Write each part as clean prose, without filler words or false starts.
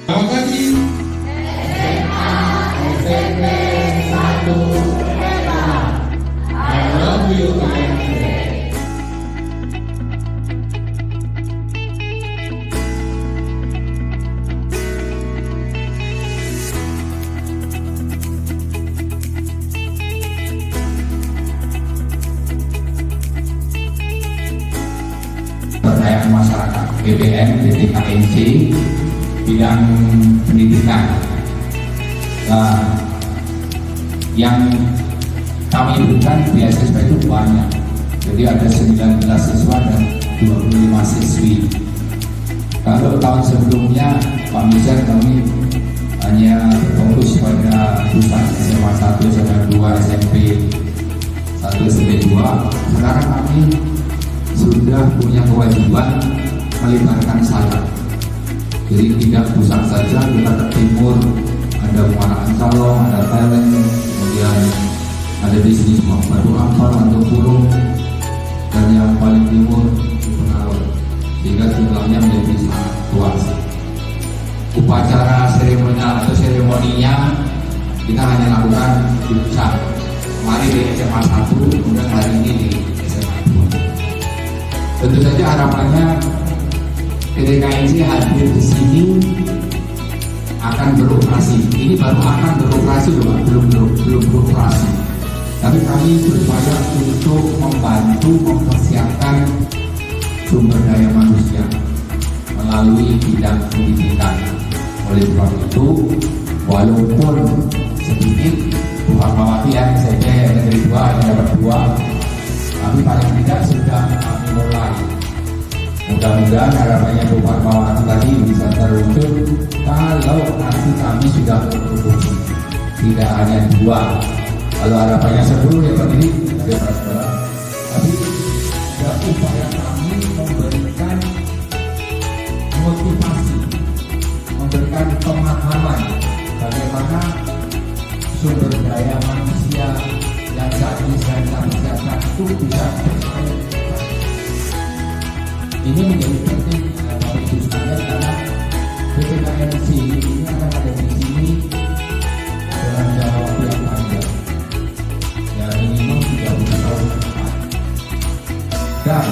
Selamat pagi. SMP 1 Hebat. I love you KMC. Pemberdayaan masyarakat BBM di KMC bidang pendidikan. Yang kami berikan beasiswa itu banyak. Jadi ada 19 siswa dan 25 siswi. Kalau tahun sebelumnya Pak Misal kami hanya fokus pada pusat SMA 1, SMA 2, SMP 1, SMP 2. Sekarang kami sudah punya kewajiban melibatkan sayap. Jadi tidak pusat saja, kita ke timur, ada Muara Ancalong, ada Teleng, kemudian ada di sini semua Batu Ampar, Batu Purung, dan yang paling timur di Penawar, sehingga jumlahnya menjadi sangat luas. Upacara seremonial atau seremoninya kita hanya lakukan di pusat. Kemarin di SMA 1, kemudian hari ini di SMA 2. Tentu saja harapannya PT KMC hadir di sini akan beroperasi. Ini baru akan beroperasi loh, belum beroperasi. Tapi kami berupaya untuk membantu mempersiapkan sumber daya manusia melalui bidang pendidikan. Oleh sebab itu, walaupun sedikit bukan mawati yang SMP negeri 2 hanya dapat 2, tapi paling tidak sudah kami mulai. Mudah-mudahan harapannya Bapak Mawati tadi bisa terwujud kalau nanti kami sudah berproduksi, tidak hanya 2. Kalau harapannya 10 ya Pak ini tapi ada upaya kami memberikan motivasi, memberikan pemahaman bagaimana sumber daya manusia yang saat ini saya siapkan itu bisa bersaing. Ini menjadi penting Bapak Ibu sekalian karena PT KMC ini akan ada di sini dalam jangka waktu yang panjang, ya minimum 30 tahun ke depan. Dan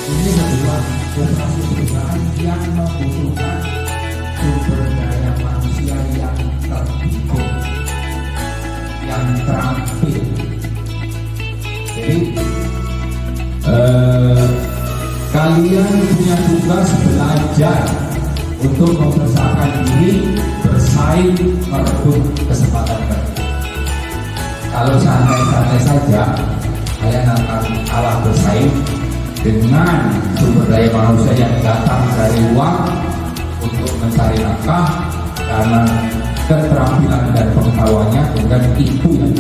ini adalah operasi perusahaan yang membutuhkan sumber daya manusia yang terdidik, yang terampil. Jadi kalian punya tugas belajar untuk membesarkan diri, bersaing, merebut kesempatan kerja. Kalau santai-santai saja, kalian akan kalah bersaing dengan sumber daya manusia yang datang dari luar untuk mencari nafkah karena keterampilan dan pengetahuannya dengan itu yang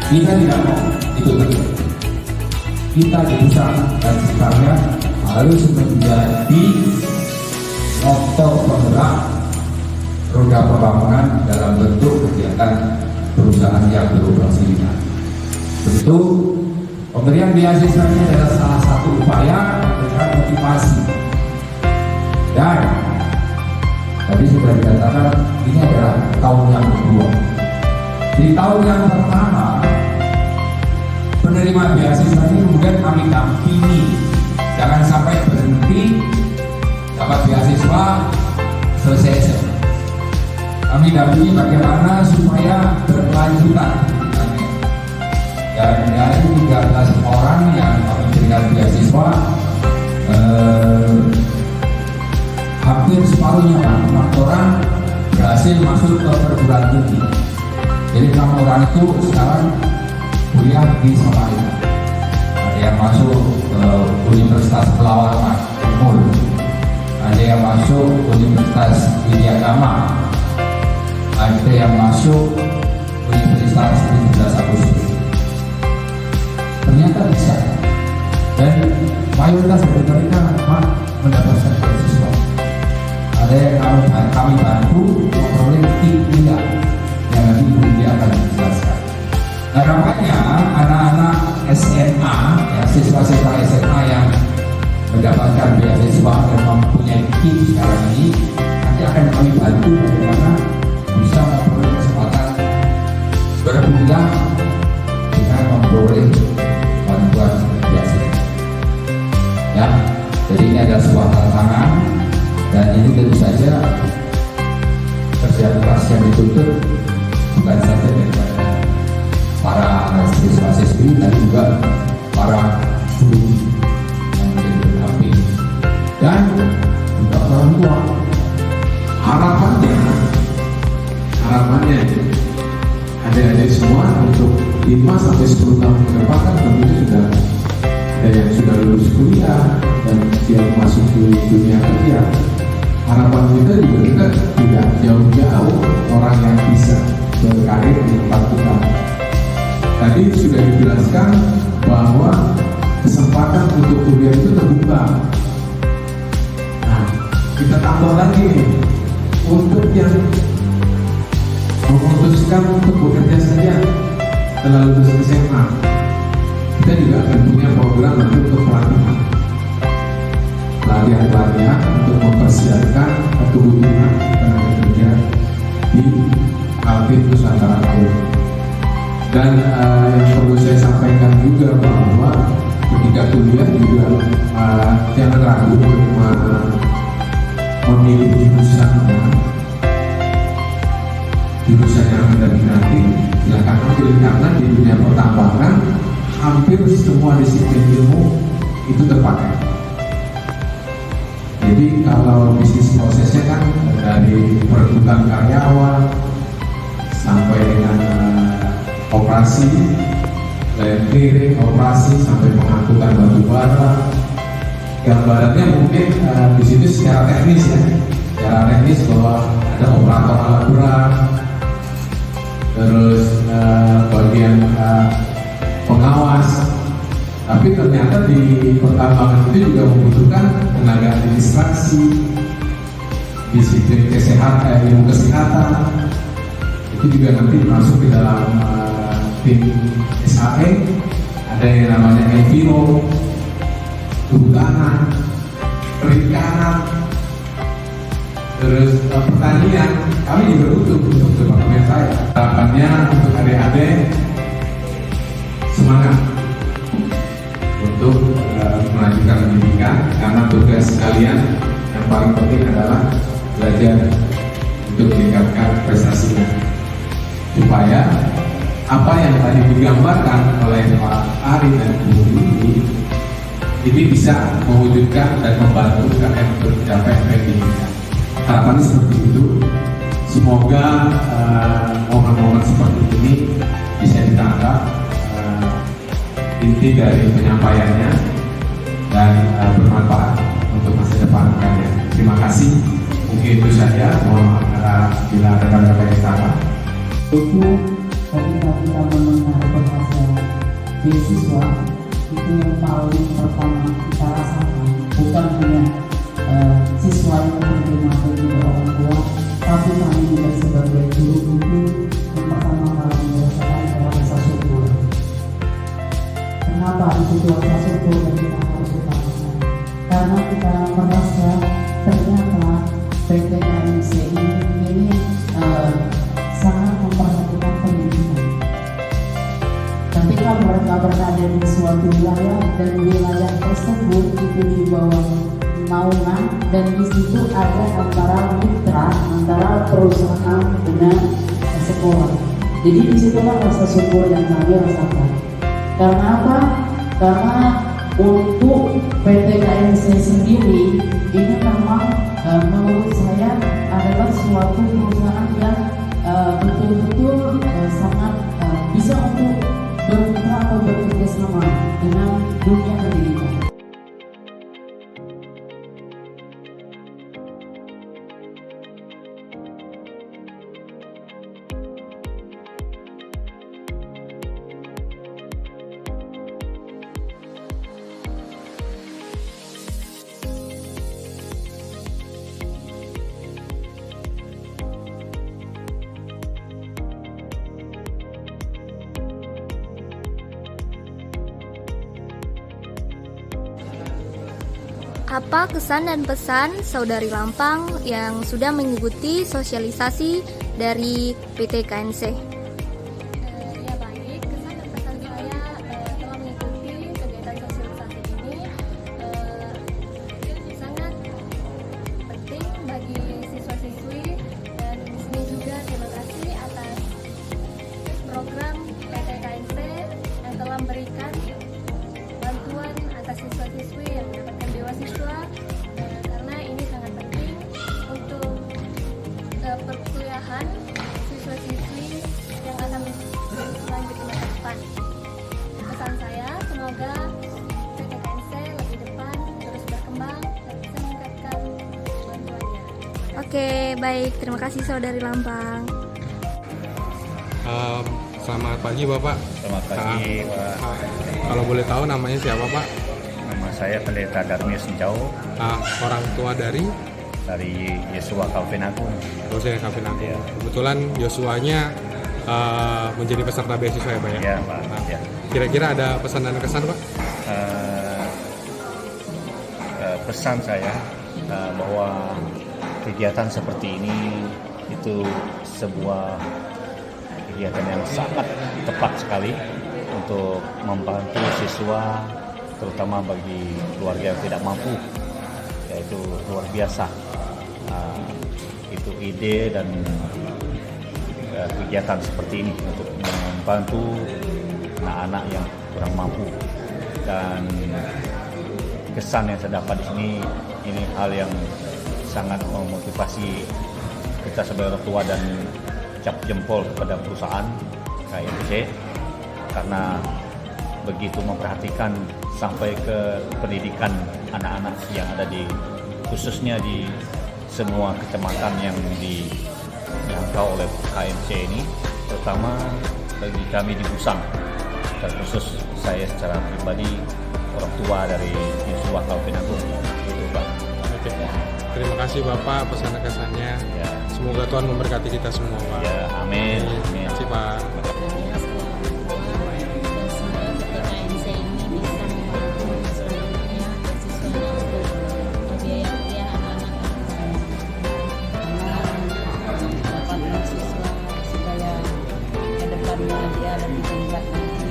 kita tidak mau itu terjadi. Kita di pusat dan sekitarnya harus menjadi motor penggerak roda pembangunan dalam bentuk kegiatan perusahaan yang beroperasi di sana. Tentu pemberian beasiswa ini adalah salah satu upaya memberikan motivasi. Dan tadi sudah dikatakan ini adalah tahun yang kedua. Di tahun yang pertama penerima beasiswa ini kemudian kami dampingi, jangan sampai berhenti dapat beasiswa selesai. Kami dampingi bagaimana supaya berkelanjutan pendidikannya. Dan dari 13 orang yang kami berikan beasiswa, hampir separuhnya 6 orang berhasil masuk ke perguruan tinggi. Jadi 6 orang itu sekarang kuliah di Samarinda. Ada yang masuk ke Universitas Pelawar Timur, ada yang masuk Universitas Widyagama, ada yang masuk Universitas 17 Agustus. Ternyata bisa, dan mayoritas dari mereka mendapatkan beasiswa. Ada yang kami bantu memperoleh tiga yang nanti dia akan dijelaskan. Harapannya anak-anak SMA, ya, siswa-siswa SMA yang mendapatkan beasiswa dan mempunyai KIP sekarang ini nanti akan akan kami bantu bagaimana bisa memperoleh kesempatan berpindah dengan memperoleh bantuan beasiswa. Ya, jadi ini adalah sebuah tantangan dan ini tentu saja kerja keras yang dituntut bukan saja daripada para siswa-siswi dan juga para guru yang menjadi pendamping dan juga orang tua. Harapannya adik-adik semua untuk 5 sampai 10 tahun ke depan kan tentunya sudah ada yang sudah lulus kuliah dan siap masuk ke dunia kerja. Harapan kita juga tidak jauh-jauh orang yang bisa berkarir di tempat kita. Tadi sudah dijelaskan bahwa kesempatan untuk kuliah itu terbuka. Nah, kita tambah lagi nih, untuk yang memutuskan untuk bekerja saja setelah lulus SMA, kita juga akan punya program nanti untuk pelatihan untuk mempersiapkan kebutuhan tenaga kerja di Kaltim Nusantara Group. Dan yang perlu saya sampaikan juga bahwa ketika kuliah juga jangan ragu untuk memilih jurusan yang Anda minati. Silakan ambil, karena di dunia pertambangan hampir semua disiplin ilmu itu terpakai. Jadi kalau bisnis prosesnya kan dari perekrutan karyawan sampai dengan operasi, land clearing, operasi sampai pengangkutan batu bara. Gambarannya mungkin di situ secara teknis ya, secara teknis bahwa ada operator alat berat, terus bagian pengawas. Tapi ternyata di pertambangan itu juga membutuhkan tenaga administrasi, disiplin kesehatan, ilmu kesehatan. Itu juga nanti masuk ke dalam tim SAE. Ada yang namanya Enviro, kehutanan, perikanan, terus pertanian. Kami juga butuh untuk departemen saya. Harapannya untuk adik-adik semangat untuk melanjutkan pendidikan, karena tugas kalian yang paling penting adalah belajar untuk meningkatkan prestasinya, supaya apa yang tadi digambarkan oleh Pak Ari dan Bu ini bisa mewujudkan dan membantu kalian untuk mencapai pendidikan. Harapannya seperti itu. Semoga momen-momen seperti ini bisa ditangkap inti dari penyampaiannya dan bermanfaat untuk masa depan kalian. Terima kasih. Mungkin itu saja. Mohon maaf bila ada kata-kata yang salah. Itu ketika kita mendengar bahasa beasiswa, itu yang paling pertama kita rasakan bukan hanya siswa yang menerima dan juga orang tua, tapi kami juga sebagai guru itu yang pertama kali merasakan adalah rasa syukur. Kenapa itu rasa syukur dan kita harus utamakan? Karena kita merasa ternyata PT KMC ini sangat memperhatikan pendidikan. Ketika mereka berada di suatu wilayah dan wilayah tersebut itu di bawah naungan, dan di situ ada antara mitra antara perusahaan dengan sekolah. Jadi disitulah rasa syukur yang kami rasakan. Karena apa? Karena untuk PT KMC sendiri ini memang menurut saya adalah suatu perusahaan yang betul-betul sangat bisa untuk bermitra atau bekerja sama dengan dunia pendidikan. Apa kesan dan pesan Saudari Lampang yang sudah mengikuti sosialisasi dari PT KNC? Ya baik, kesan dan pesan saya telah mengikuti kegiatan sosialisasi ini sangat penting bagi siswa-siswi, dan di sini juga terima kasih atas program PT KNC yang telah memberikan bantuan atas siswa-siswi yang mendapatkan beasiswa, karena ini sangat penting untuk perkuliahan siswa-siswi yang akan lanjut ke masa depan. Pesan saya, semoga PT KNC lebih depan terus berkembang dan bisa meningkatkan bantuannya. Oke, baik. Terima kasih Saudari Lampang. Selamat pagi Bapak. Selamat pagi, Pak. Kalau boleh tahu namanya siapa Pak? Nama saya Pendeta Darmius Njau Orang tua dari Yesua Calvin Agung. dosen Calvin Agung. Iya. Kebetulan Yosuanya menjadi peserta beasiswa ya Pak ya? Ya, Pak. Ya. Kira-kira ada pesan dan kesan Pak? Pesan saya bahwa kegiatan seperti ini itu sebuah kegiatan yang sangat tepat sekali untuk membantu siswa, terutama bagi keluarga yang tidak mampu, yaitu luar biasa. Itu ide dan kegiatan seperti ini untuk membantu anak-anak yang kurang mampu. Dan kesan yang saya dapat di sini, ini hal yang sangat memotivasi kita sebagai orang tua dan cap jempol kepada perusahaan KNC karena begitu memperhatikan sampai ke pendidikan anak-anak yang ada di, khususnya di semua kecamatan yang dijangkau oleh KNC ini, terutama bagi kami di Busang, dan khusus saya secara pribadi orang tua dari Yesua Calvin Agung. Itu Pak. Oke. Terima kasih Bapak pesan dan kesannya. Ya, Semoga Tuhan memberkati kita semua Pak. ya, amin. Terima kasih Pak. Semoga KNC ini bisa membantu selanjutnya siswanya untuk membiayai kuliah anak-anak, mendapatkan siswa supaya ke depannya dia lebih tingkat nanti.